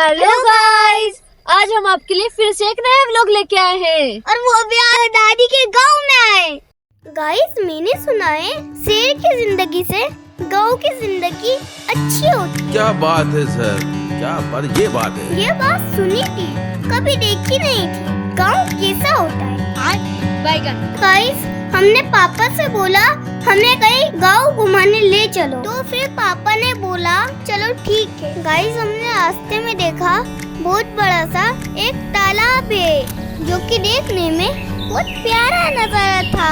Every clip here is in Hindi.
हेलो गाइस, आज हम आपके लिए फिर से एक नया व्लॉग लेके आए हैं और वो भी आज दादी के गांव में आए। गाइस, मैंने सुना है शेर की जिंदगी से गांव की जिंदगी अच्छी होती है। क्या बात है सर, क्या बात, ये बात है। ये बात सुनी थी, कभी देखी नहीं थी। गांव कैसा होता है? गाइस, हमने पापा से बोला हमें कहीं गांव घुमाने ले चलो, तो फिर पापा ने बोला चलो ठीक है। गाइस, हमने रास्ते में देखा बहुत बड़ा सा एक तालाब है जो कि देखने में बहुत प्यारा नजारा था।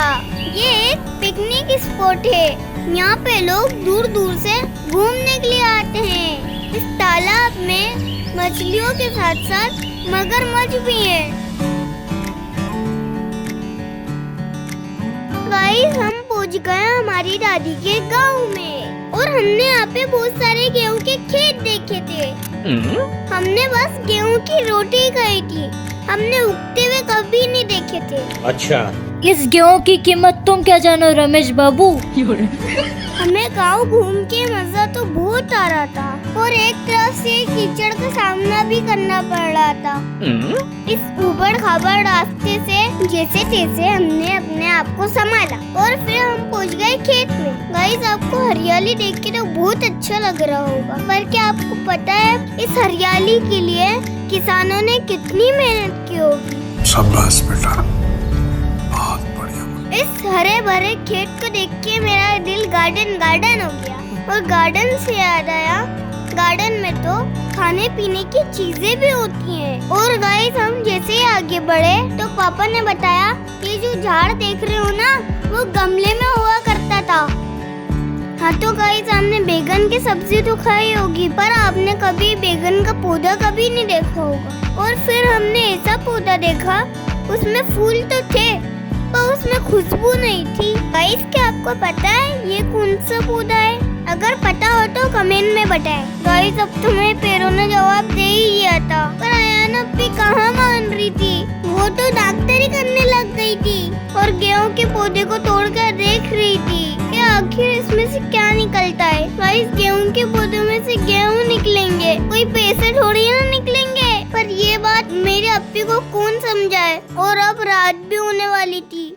ये एक पिकनिक स्पॉट है, यहाँ पे लोग दूर दूर से घूमने के लिए आते हैं। इस तालाब में मछलियों के साथ साथ मगरमच्छ भी है। गाइस, हम पहुँच गए हमारी दादी के गांव में और हमने यहाँ पे बहुत सारे गेहूं के खेत देखे थे। हमने बस गेहूं की रोटी खाई थी, हमने उगते हुए कभी नहीं देखे थे। अच्छा, इस गेहूं की कीमत तुम क्या जानो रमेश बाबू? हमें गांव घूम के मजा तो बहुत आ रहा था और एक तरफ से कीचड़ का सामना भी करना पड़ रहा था। इस ऊबड़ खाबड़ रास्ते से जैसे तैसे हमने अपने आप को संभाला और फिर हम पहुंच गए खेत में। गाइस, आपको हरियाली देख के तो बहुत अच्छा लग रहा होगा, पर क्या आपको पता है इस हरियाली के लिए किसानों ने कितनी मेहनत की होगी? शाबाश बेटा, बहुत बढ़िया। इस हरे भरे खेत को देख के मेरा दिल गार्डन गार्डन हो गया और गार्डन से याद आया, गार्डन में तो खाने पीने की चीजें भी होती हैं। और गाइस, हम जैसे ही आगे बढ़े तो पापा ने बताया ये जो झाड़ देख रहे हो ना, वो गमले में हुआ करता था। हाँ तो गाइस, हमने बैगन की सब्जी तो खाई होगी, पर आपने कभी बैगन का पौधा कभी नहीं देखा होगा। और फिर हमने ऐसा पौधा देखा, उसमें फूल तो थे पर उसमें खुशबू नहीं थी। गाइस, क्या आपको पता है ये कौन सा पौधा है? अगर पता हो तो कमेंट में बताएं। गाइस, अब तुम्हें पैरों ने जवाब दे ही दिया था, पर अयान अप्पी कहाँ मान रही थी? वो तो डॉक्टरी करने लग गई थी और गेहूं के पौधे को तोड़कर देख रही थी कि आखिर इसमें से क्या निकलता है। गाइस, गेहूं के पौधों में से गेहूं निकलेंगे, कोई पैसे थोड़ी ना निकलेंगे। पर ये बात मेरे अप्पी को कौन समझाए? और अब रात भी होने वाली थी।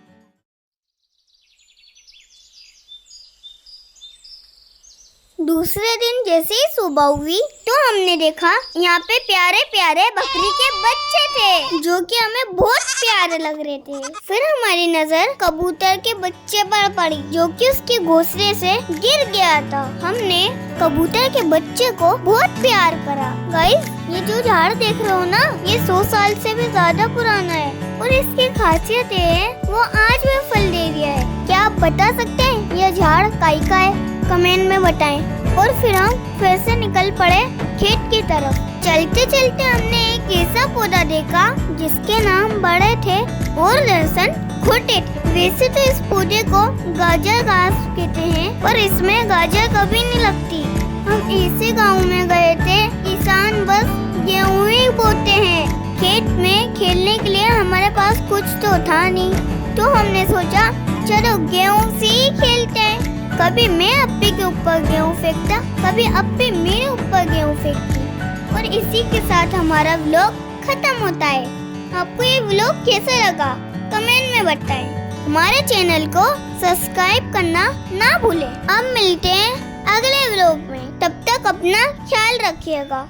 दूसरे दिन जैसे ही सुबह हुई तो हमने देखा यहाँ पे प्यारे प्यारे बकरी के बच्चे थे जो कि हमें बहुत प्यारे लग रहे थे। फिर हमारी नजर कबूतर के बच्चे पर पड़ी जो कि उसके घोंसले से गिर गया था। हमने कबूतर के बच्चे को बहुत प्यार करा। गाइस, ये जो झाड़ देख रहे हो ना, ये 100 साल से भी ज्यादा पुराना है और इसकी खासियत है वो आज भी फल दे रहा है। क्या आप बता सकते हैं यह झाड़ काई का है? कमेंट में बताएं। और फिर हम फिर से निकल पड़े खेत की तरफ। चलते चलते हमने एक ऐसा पौधा देखा जिसके नाम बड़े थे और दर्शन खोटे थे। वैसे तो इस पौधे को गाजर घास कहते हैं, पर इसमें गाजर कभी नहीं लगती। हम ऐसे गांव में गए थे, किसान बस गेहूं ही बोते हैं। खेत में खेलने के लिए हमारे पास कुछ तो था नहीं, तो हमने सोचा चलो गेहूं से ही खेलते हैं। कभी मैं अप्पी के ऊपर गेहूं फेंकता, कभी अप्पी मेरे ऊपर गेहूं फेंकती। और इसी के साथ हमारा व्लॉग खत्म होता है। आपको ये व्लॉग कैसा लगा कमेंट में बताएं। हमारे चैनल को सब्सक्राइब करना ना भूलें। अब मिलते हैं अगले व्लॉग में, तब तक अपना ख्याल रखिएगा।